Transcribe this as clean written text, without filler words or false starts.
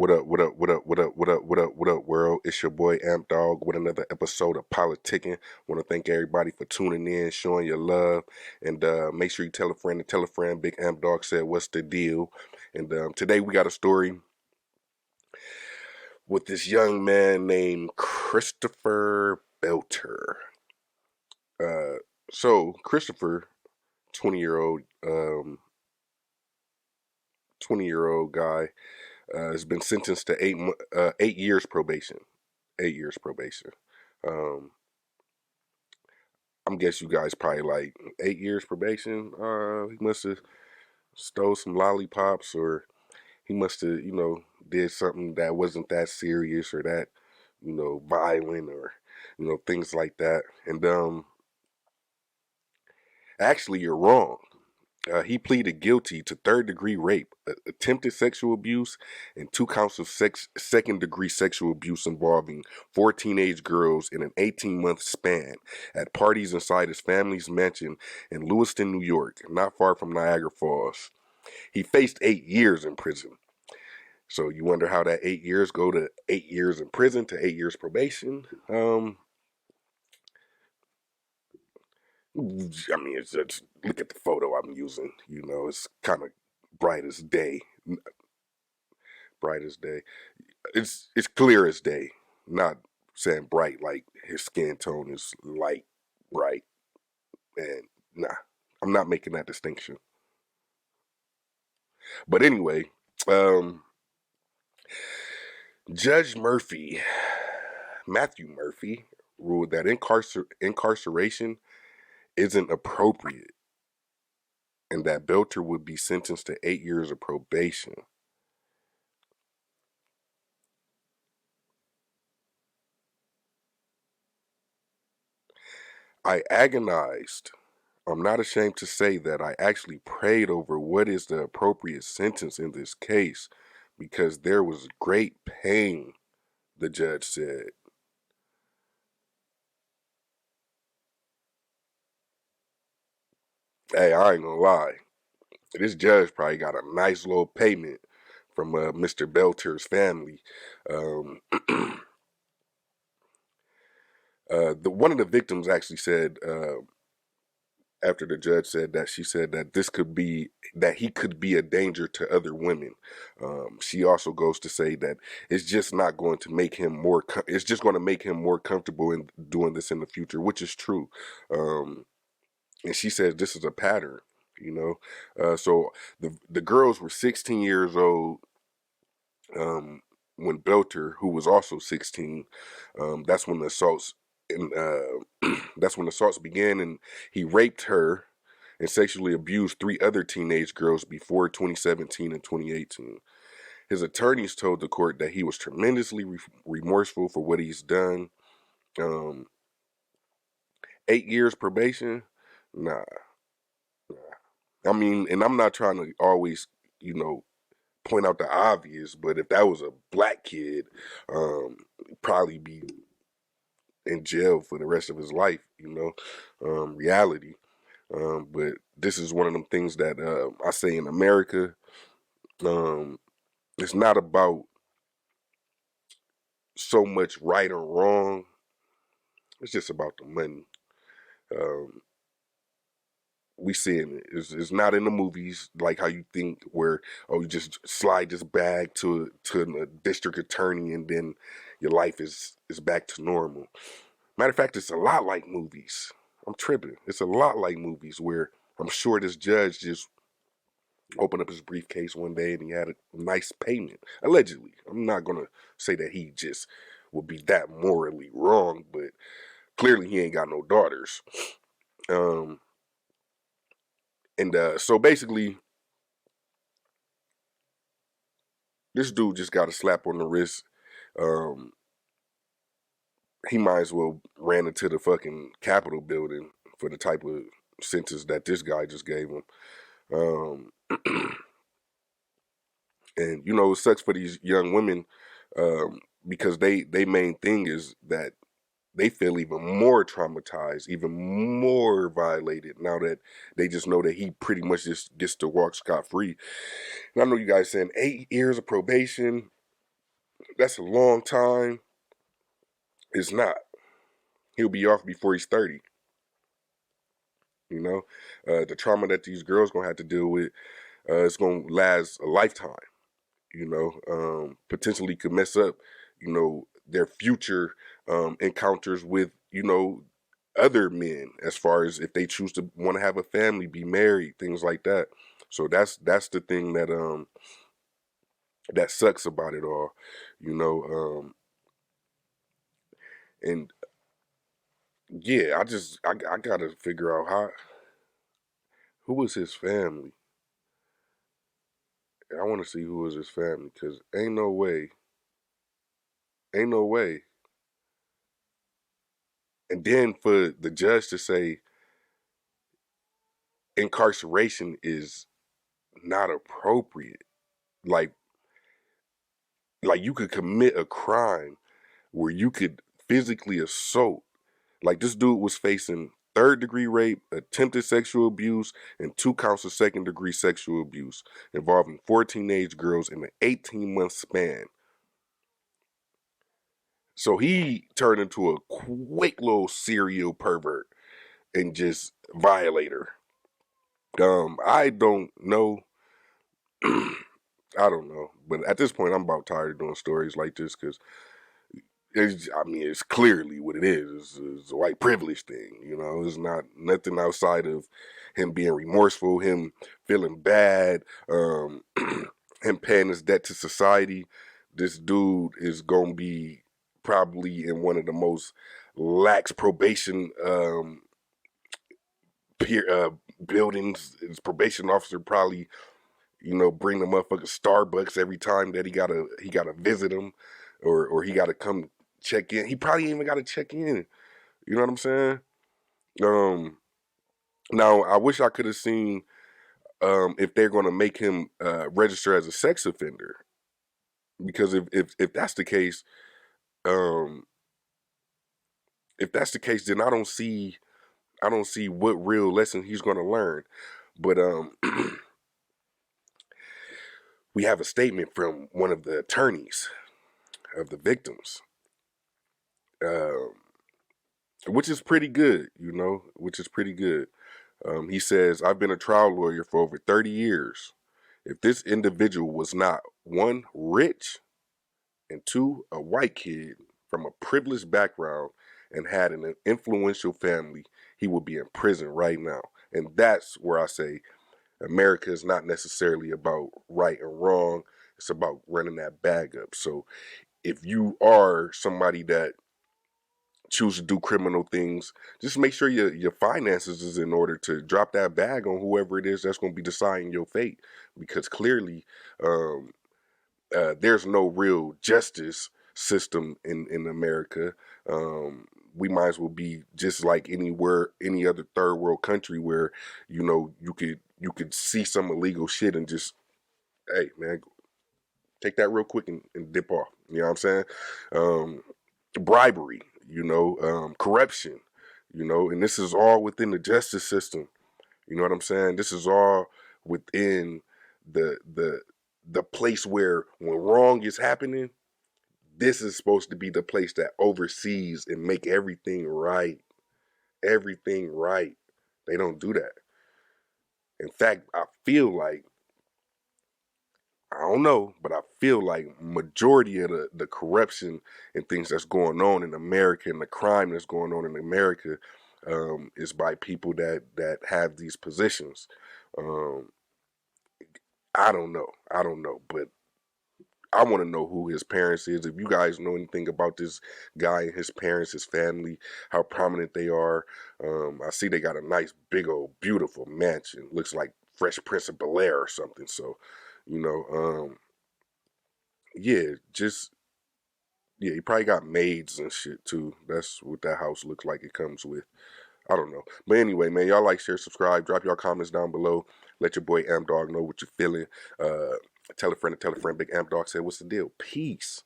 What up, what up, what up, what up, what up, what up, what up, world? It's your boy Amp Dog with another episode of Politickin. Want to thank everybody for tuning in, showing your love, and make sure you tell a friend and tell a friend. Big Amp Dog said, what's the deal? And today we got a story with this young man named Christopher Belter. So Christopher, 20-year-old, 20-year-old guy, has been sentenced to 8 years probation. 8 years probation. Um, I'm guess you guys probably like 8 years probation. He must have stole some lollipops, or he must have, did something that wasn't that serious or that, violent, or things like that. And actually, you're wrong. He pleaded guilty to third-degree rape, attempted sexual abuse, and 2 counts of second-degree sexual abuse involving 4 teenage girls in an 18-month span at parties inside his family's mansion in Lewiston, New York, not far from Niagara Falls. He faced 8 years in prison. So you wonder how that 8 years go to 8 years in prison to 8 years probation. I mean, it's just look at the photo I'm using. It's kind of bright as day. Bright as day. It's clear as day. Not saying bright like his skin tone is light, bright, and nah, I'm not making that distinction. But anyway, um, Judge Matthew Murphy, ruled that incarceration isn't appropriate, and that Belter would be sentenced to 8 years of probation. I agonized. I'm not ashamed to say that I actually prayed over what is the appropriate sentence in this case because there was great pain, the judge said. Hey, I ain't gonna lie. This judge probably got a nice little payment from Mr. Belter's family. Um, the one of the victims actually said, after the judge said that, she said that he could be a danger to other women. She also goes to say that it's just not going to make him it's just going to make him more comfortable in doing this in the future, which is true. And she says this is a pattern, so the girls were 16 years old, when Belter, who was also 16, that's when the assaults and that's when the assaults began, and he raped her and sexually abused 3 other teenage girls before 2017 and 2018. His attorneys told the court that he was tremendously remorseful for what he's done. Um, 8 years probation? Nah, nah. I mean, and I'm not trying to always, point out the obvious, but if that was a black kid, probably be in jail for the rest of his life, reality. But this is one of them things that I say in America, um, it's not about so much right or wrong. It's just about the money. Um, we seeing it. It's not in the movies like how you think where, oh, you just slide this bag to the district attorney and then your life is back to normal. Matter of fact, it's a lot like movies. I'm tripping. It's a lot like movies where I'm sure this judge just opened up his briefcase one day and he had a nice payment. Allegedly. I'm not going to say that he just would be that morally wrong, but clearly he ain't got no daughters. Um, and so basically, this dude just got a slap on the wrist. Um, he might as well ran into the fucking Capitol building for the type of sentence that this guy just gave him. Um, and it sucks for these young women, because they main thing is that they feel even more traumatized, even more violated now that they just know that he pretty much just gets to walk scot free. And I know you guys saying 8 years of probation. That's a long time. It's not. He'll be off before he's 30. You know, the trauma that these girls gonna have to deal with, it's gonna last a lifetime. You know, potentially could mess up, you know, their future encounters with, you know, other men, as far as if they choose to want to have a family, be married, things like that. So that's the thing that sucks about it all, you know. And yeah, I gotta figure out who was his family. I want to see who was his family, because ain't no way. And then for the judge to say incarceration is not appropriate, like you could commit a crime where you could physically assault. Like, this dude was facing third-degree rape, attempted sexual abuse, and 2 counts of second-degree sexual abuse involving 4 teenage girls in an 18-month span. So he turned into a quick little serial pervert and just violator. I don't know. I don't know, but at this point, I'm about tired of doing stories like this, because I mean, it's clearly what it is. It's a white privilege thing, you know. It's not nothing outside of him being remorseful, him feeling bad, him paying his debt to society. This dude is gonna be probably in one of the most lax probation buildings. His probation officer probably, you know, bring the motherfucker Starbucks every time that he gotta visit him, or he gotta come check in. He probably even gotta check in. You know what I'm saying? Um, Now I wish I could have seen if they're gonna make him register as a sex offender, because if that's the case, um, if that's the case, then I don't see what real lesson he's gonna learn. But we have a statement from one of the attorneys of the victims, uh, which is pretty good, you know, which is pretty good. He says, "I've been a trial lawyer for over 30 years. If this individual was not, one, rich, and two, a white kid from a privileged background and had an influential family, he would be in prison right now." And that's where I say America is not necessarily about right and wrong. It's about running that bag up. So if you are somebody that choose to do criminal things, just make sure your finances is in order to drop that bag on whoever it is that's going to be deciding your fate. Because clearly, um, there's no real justice system in America. We might as well be just like any other third world country where, you know, you could see some illegal shit and just, hey man, take that real quick and dip off. You know what I'm saying? Um, Bribery, you know, corruption, you know, and this is all within the justice system. You know what I'm saying? This is all within the place where, when wrong is happening, this is supposed to be the place that oversees and make everything right. Everything right. They don't do that. In fact, I feel like, I don't know, but I feel like majority of the corruption and things that's going on in America, and the crime that's going on in America, is by people that have these positions. Um, I don't know. I don't know, but I want to know who his parents is. If you guys know anything about this guy and his parents, his family, how prominent they are. I see they got a nice, big old, beautiful mansion. Looks like Fresh Prince of Bel-Air or something. So, you know, yeah, just, yeah, he probably got maids and shit too. That's what that house looks like it comes with. I don't know. But anyway, man, y'all like, share, subscribe, drop y'all comments down below. Let your boy Amp Dog know what you're feeling. Tell a friend to tell a friend. Big Amp Dog said, what's the deal? Peace.